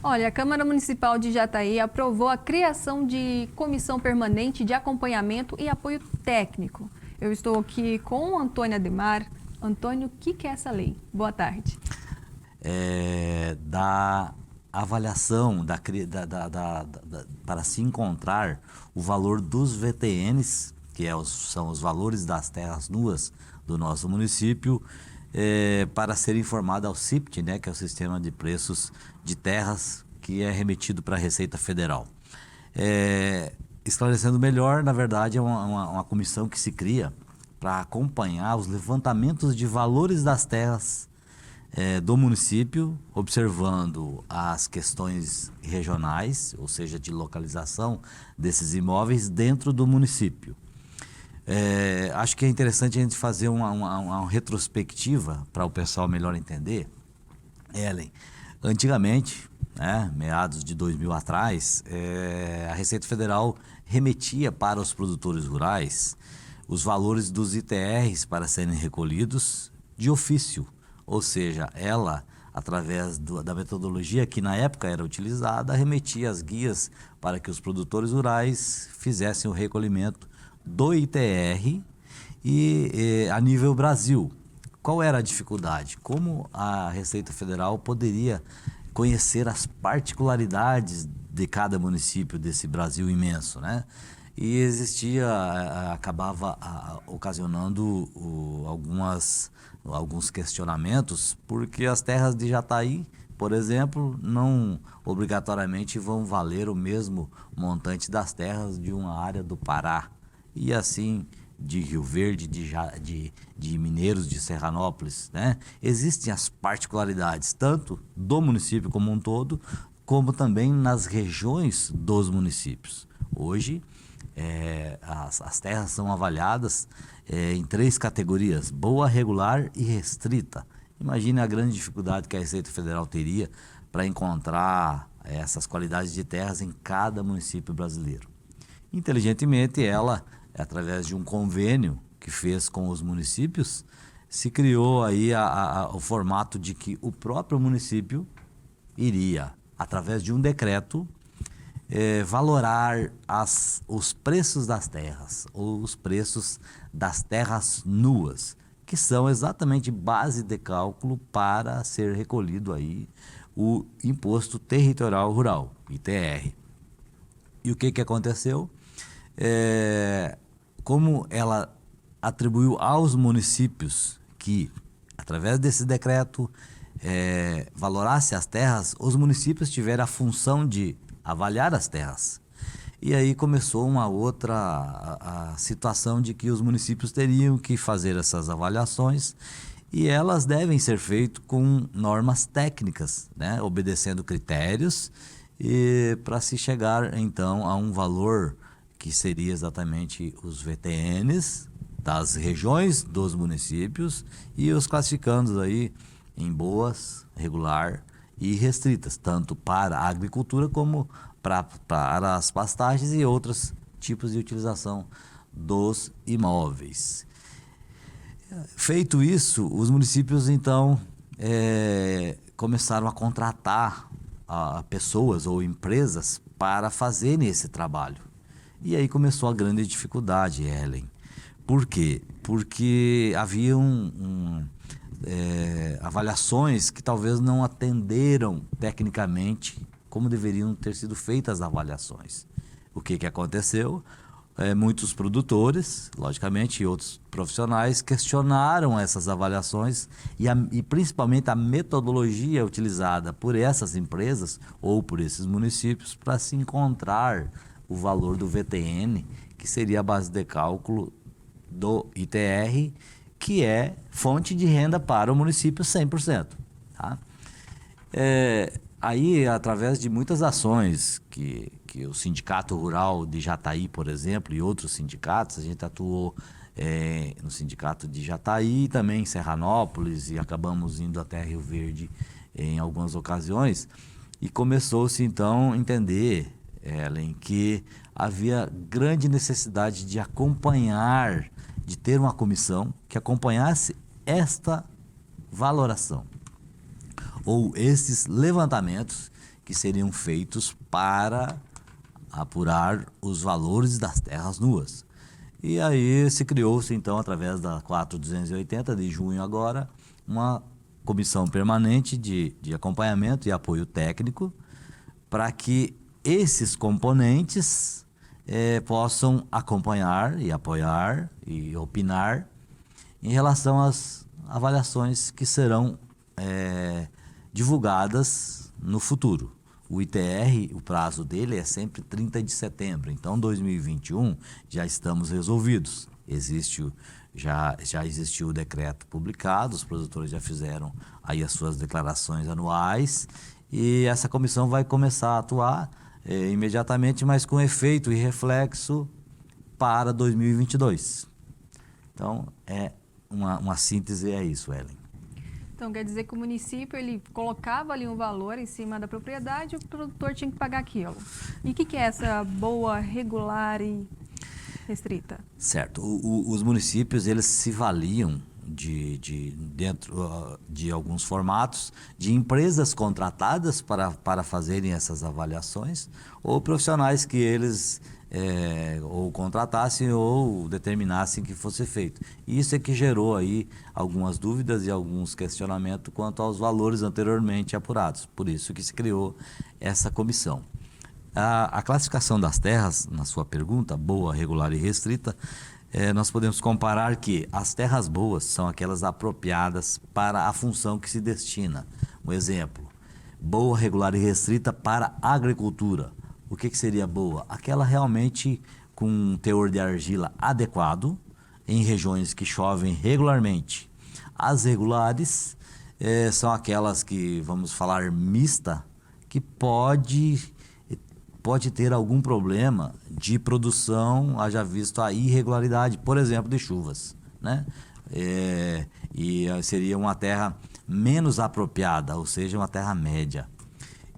Olha, a Câmara Municipal de Jataí aprovou a criação de comissão permanente de acompanhamento e apoio técnico. Eu estou aqui com o Antônio Ademar. Antônio, o que é essa lei? Boa tarde. Da avaliação para se encontrar o valor dos VTNs, que são os valores das terras nuas do nosso município, para ser informado ao CIPT, né, que é o Sistema de Preços de Terras, que é remetido para a Receita Federal. Esclarecendo melhor, na verdade, é uma comissão que se cria para acompanhar os levantamentos de valores das terras do município, observando as questões regionais, ou seja, de localização desses imóveis dentro do município. Acho que é interessante a gente fazer uma retrospectiva para o pessoal melhor entender. Ellen, antigamente, meados de 2000 atrás, a Receita Federal remetia para os produtores rurais os valores dos ITRs para serem recolhidos de ofício, ou seja, ela, através da metodologia que na época era utilizada, remetia as guias para que os produtores rurais fizessem o recolhimento do ITR e a nível Brasil. Qual era a dificuldade? Como a Receita Federal poderia conhecer as particularidades de cada município desse Brasil imenso, né? E acabava ocasionando alguns questionamentos, porque as terras de Jataí, por exemplo, não obrigatoriamente vão valer o mesmo montante das terras de uma área do Pará. E assim, de Rio Verde, de Mineiros, de Serranópolis, né? Existem as particularidades, tanto do município como um todo, como também nas regiões dos municípios. Hoje, as terras são avaliadas em 3 categorias: boa, regular e restrita. Imagine a grande dificuldade que a Receita Federal teria para encontrar essas qualidades de terras em cada município brasileiro. Inteligentemente, ela, através de um convênio que fez com os municípios, se criou aí o formato de que o próprio município iria, através de um decreto, valorar os preços das terras, ou os preços das terras nuas, que são exatamente base de cálculo para ser recolhido aí o Imposto Territorial Rural, ITR. E o que aconteceu? Como ela atribuiu aos municípios que, através desse decreto, valorasse as terras, os municípios tiveram a função de avaliar as terras. E aí começou uma outra a situação de que os municípios teriam que fazer essas avaliações, e elas devem ser feitas com normas técnicas, né? Obedecendo critérios, e para se chegar então a um valor que seria exatamente os VTNs das regiões dos municípios, e os classificando aí em boas, regular e restritas, tanto para a agricultura como para as pastagens e outros tipos de utilização dos imóveis. Feito isso, os municípios então começaram a contratar pessoas ou empresas para fazerem esse trabalho. E aí começou a grande dificuldade, Ellen. Por quê? Porque havia avaliações que talvez não atenderam tecnicamente como deveriam ter sido feitas as avaliações. O que aconteceu? Muitos produtores, logicamente, e outros profissionais questionaram essas avaliações e principalmente a metodologia utilizada por essas empresas ou por esses municípios para se encontrar o valor do VTN, que seria a base de cálculo do ITR, que é fonte de renda para o município 100%. Tá? Aí, através de muitas ações que o Sindicato Rural de Jataí, por exemplo, e outros sindicatos, a gente atuou no Sindicato de Jataí, também em Serranópolis, e acabamos indo até Rio Verde em algumas ocasiões, e começou-se então a entender, Ellen, que havia grande necessidade de acompanhar, de ter uma comissão que acompanhasse esta valoração ou esses levantamentos que seriam feitos para apurar os valores das terras nuas. E aí se criou-se, então, através da 4280 de junho agora, uma comissão permanente de acompanhamento e apoio técnico para que esses componentes possam acompanhar e apoiar e opinar em relação às avaliações que serão divulgadas no futuro. O ITR, o prazo dele é sempre 30 de setembro, então 2021 já estamos resolvidos. Já existiu o decreto publicado, os produtores já fizeram aí as suas declarações anuais e essa comissão vai começar a atuar imediatamente, mas com efeito e reflexo para 2022. Então, uma síntese é isso, Ellen. Então, quer dizer que o município ele colocava ali um valor em cima da propriedade e o produtor tinha que pagar aquilo. E o que é essa boa, regular e restrita? Certo. Os municípios, eles se valiam dentro de alguns formatos de empresas contratadas para fazerem essas avaliações ou profissionais que eles ou contratassem ou determinassem que fosse feito. Isso é que gerou aí algumas dúvidas e alguns questionamentos quanto aos valores anteriormente apurados. Por isso que se criou essa comissão. A classificação das terras, na sua pergunta, boa, regular e restrita, nós podemos comparar que as terras boas são aquelas apropriadas para a função que se destina. Um exemplo, boa, regular e restrita para a agricultura. O que seria boa? Aquela realmente com um teor de argila adequado, em regiões que chovem regularmente. As regulares são aquelas que, vamos falar, mista, que pode ter algum problema de produção, haja visto a irregularidade, por exemplo, de chuvas, né? E seria uma terra menos apropriada, ou seja, uma terra média.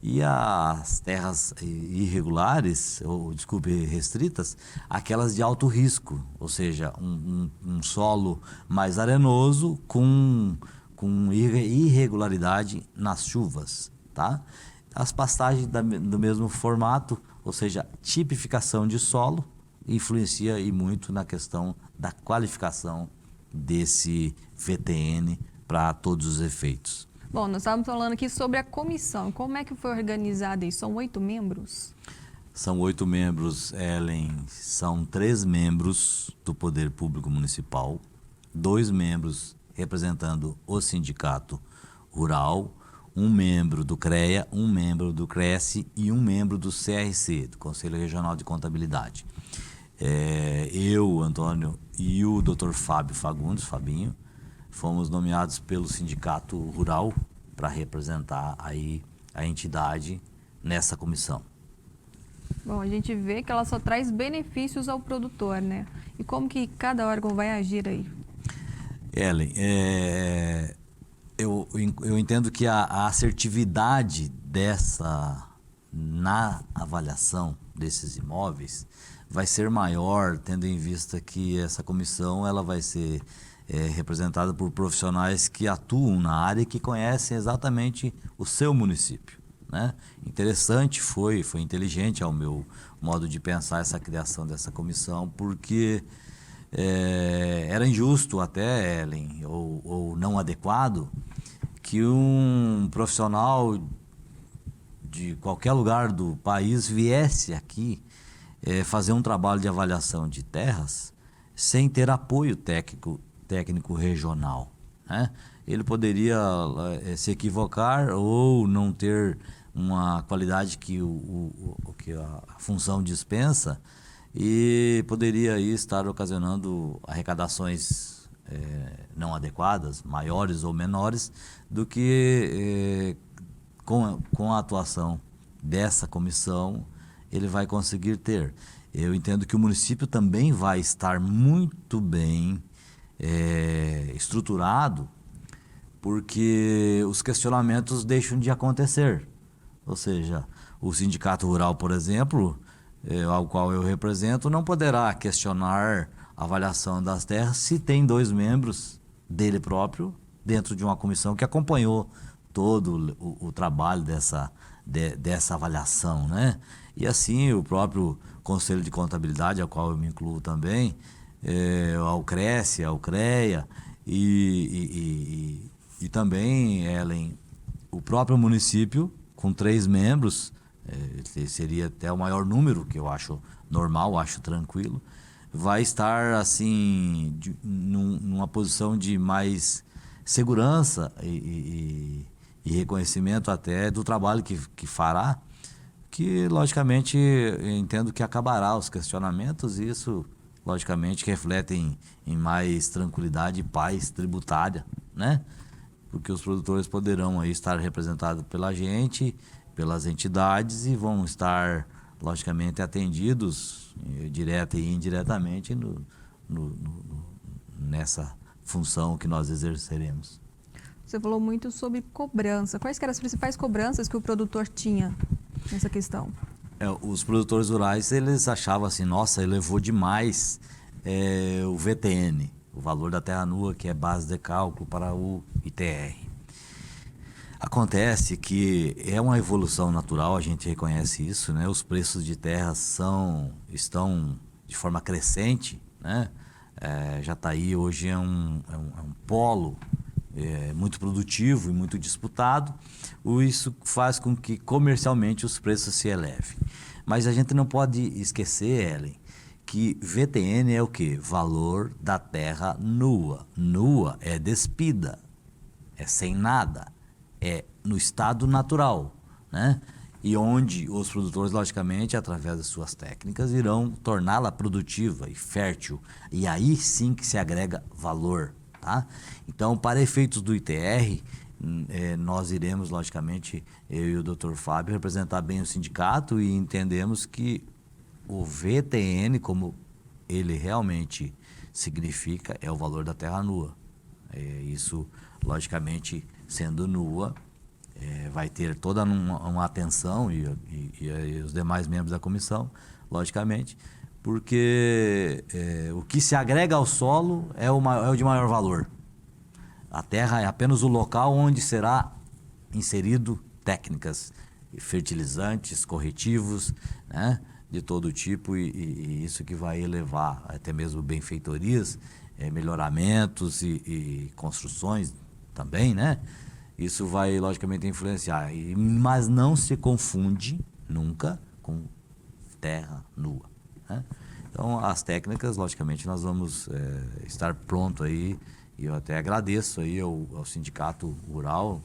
E as terras irregulares, ou desculpe, restritas, aquelas de alto risco, ou seja, um solo mais arenoso com irregularidade nas chuvas, tá? As pastagens do mesmo formato, ou seja, tipificação de solo, influencia e muito na questão da qualificação desse VTN para todos os efeitos. Bom, nós estávamos falando aqui sobre a comissão. Como é que foi organizada isso? São 8 membros? São 8 membros, Ellen. São 3 membros do Poder Público Municipal, 2 membros representando o Sindicato Rural, 1 membro do CREA, 1 membro do CRESE e 1 membro do CRC, do Conselho Regional de Contabilidade. Eu, Antônio, e o Dr. Fábio Fagundes, Fabinho, fomos nomeados pelo Sindicato Rural para representar aí a entidade nessa comissão. Bom, a gente vê que ela só traz benefícios ao produtor, né? E como que cada órgão vai agir aí? Ellen, eu entendo que a assertividade na avaliação desses imóveis vai ser maior, tendo em vista que essa comissão ela vai ser representada por profissionais que atuam na área e que conhecem exatamente o seu município, né? Interessante foi inteligente ao meu modo de pensar essa criação dessa comissão, porque era injusto até, Ellen, ou não adequado, que um profissional de qualquer lugar do país viesse aqui fazer um trabalho de avaliação de terras sem ter apoio técnico regional, né? Ele poderia se equivocar ou não ter uma qualidade que a função dispensa e poderia aí estar ocasionando arrecadações não adequadas, maiores ou menores, do que com a atuação dessa comissão ele vai conseguir ter. Eu entendo que o município também vai estar muito bem estruturado, porque os questionamentos deixam de acontecer. Ou seja, o Sindicato Rural, por exemplo, ao qual eu represento, não poderá questionar a avaliação das terras se tem 2 membros dele próprio dentro de uma comissão que acompanhou todo o trabalho dessa avaliação, né? E assim o próprio Conselho de Contabilidade, ao qual eu me incluo também, ao Cresce, ao CREA e também, Ellen, o próprio município, com 3 membros, seria até o maior número, que eu acho normal, acho tranquilo, vai estar assim numa posição de mais segurança e reconhecimento até do trabalho que fará, que logicamente eu entendo que acabará os questionamentos e isso logicamente reflete em mais tranquilidade e paz tributária, né? Porque os produtores poderão aí estar representados pela gente, pelas entidades e vão estar logicamente atendidos direta e indiretamente nessa função que nós exerceremos. Você falou muito sobre cobrança. Quais que eram as principais cobranças que o produtor tinha nessa questão? Os produtores rurais, eles achavam assim, nossa, elevou demais o VTN, o valor da terra nua, que é base de cálculo para o ITR. Acontece que é uma evolução natural, a gente reconhece isso, né? Os preços de terra estão de forma crescente, né? Jataí hoje é um polo muito produtivo e muito disputado. Isso faz com que comercialmente os preços se elevem. Mas a gente não pode esquecer, Ellen, que VTN é o quê? Valor da terra nua. Nua é despida, é sem nada. É no estado natural, né? E onde os produtores, logicamente, através das suas técnicas, irão torná-la produtiva e fértil. E aí sim que se agrega valor, tá? Então, para efeitos do ITR, nós iremos, logicamente, eu e o Dr. Fábio, representar bem o sindicato e entendemos que o VTN, como ele realmente significa, é o valor da terra nua. Isso, logicamente, sendo nua, vai ter toda uma atenção e os demais membros da comissão, logicamente, porque o que se agrega ao solo é o de maior valor. A terra é apenas o local onde será inserido técnicas, fertilizantes, corretivos, né, de todo tipo e isso que vai elevar até mesmo benfeitorias, melhoramentos e construções também, né? Isso vai, logicamente, influenciar. Mas não se confunde nunca com terra nua, né? Então, as técnicas, logicamente, nós vamos estar pronto aí. E eu até agradeço aí ao Sindicato Rural,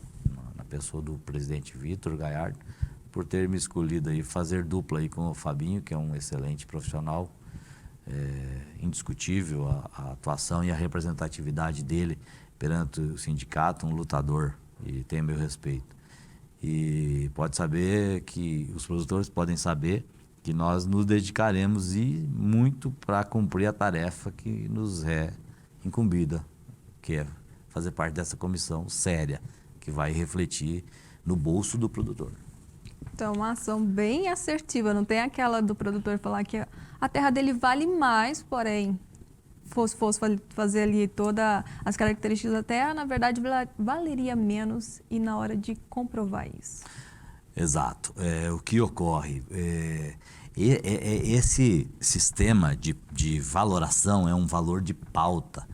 na pessoa do presidente Vitor Gaiardo, por ter me escolhido aí fazer dupla aí com o Fabinho, que é um excelente profissional, indiscutível a atuação e a representatividade dele perante o sindicato, um lutador, e tem meu respeito. E pode saber que os produtores podem saber que nós nos dedicaremos e muito para cumprir a tarefa que nos é incumbida, que é fazer parte dessa comissão séria, que vai refletir no bolso do produtor. Então, uma ação bem assertiva, não tem aquela do produtor falar que a terra dele vale mais, porém, fosse fazer ali todas as características da terra, na verdade, valeria menos e na hora de comprovar isso. Exato. O que ocorre? Esse sistema de valoração é um valor de pauta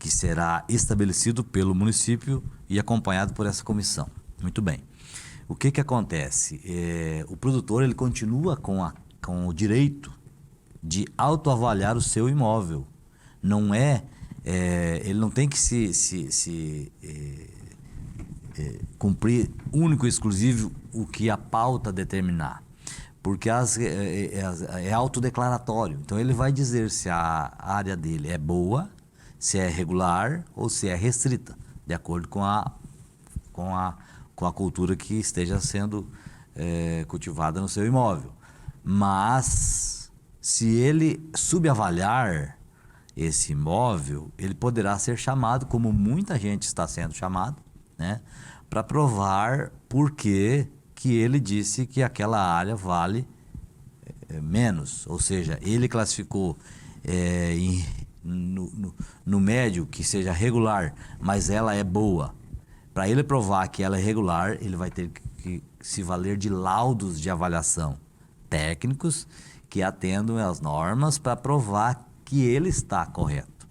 que será estabelecido pelo município e acompanhado por essa comissão. Muito bem. O que acontece? O produtor ele continua com o direito de autoavaliar o seu imóvel. Não ele não tem que cumprir único e exclusivo o que a pauta determinar, porque é autodeclaratório. Então ele vai dizer se a área dele é boa, se é regular ou se é restrita, de acordo com a cultura que esteja sendo cultivada no seu imóvel. Mas se ele subavaliar esse imóvel, ele poderá ser chamado, como muita gente está sendo chamado, né, para provar por que ele disse que aquela área vale menos. Ou seja, ele classificou no médio que seja regular, mas ela é boa. Para ele provar que ela é regular, ele vai ter que se valer de laudos de avaliação técnicos que atendam às normas para provar que ele está correto.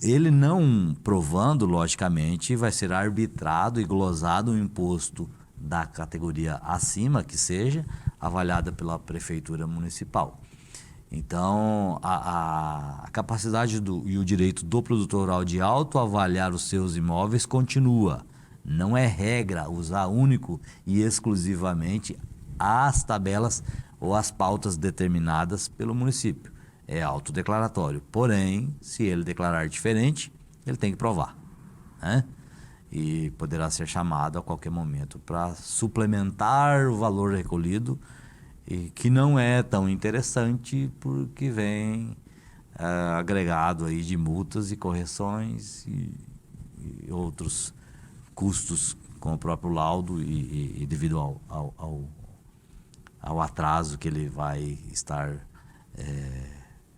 Ele não provando, logicamente, vai ser arbitrado e glosado um imposto da categoria acima, que seja avaliada pela Prefeitura Municipal. Então, a capacidade e o direito do produtor rural de autoavaliar os seus imóveis continua. Não é regra usar único e exclusivamente as tabelas ou as pautas determinadas pelo município. É autodeclaratório. Porém, se ele declarar diferente, ele tem que provar, né? E poderá ser chamado a qualquer momento para suplementar o valor recolhido, e que não é tão interessante porque vem agregado aí de multas e correções e outros custos com o próprio laudo e devido ao atraso que ele vai estar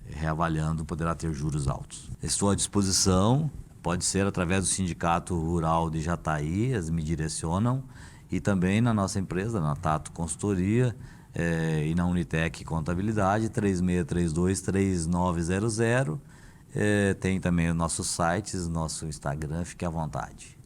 reavaliando, poderá ter juros altos. Estou à disposição, pode ser através do Sindicato Rural de Jataí, eles me direcionam, e também na nossa empresa, na Tato Consultoria, e na Unitec Contabilidade, 3632-3900. Tem também os nossos sites, nosso Instagram, fique à vontade.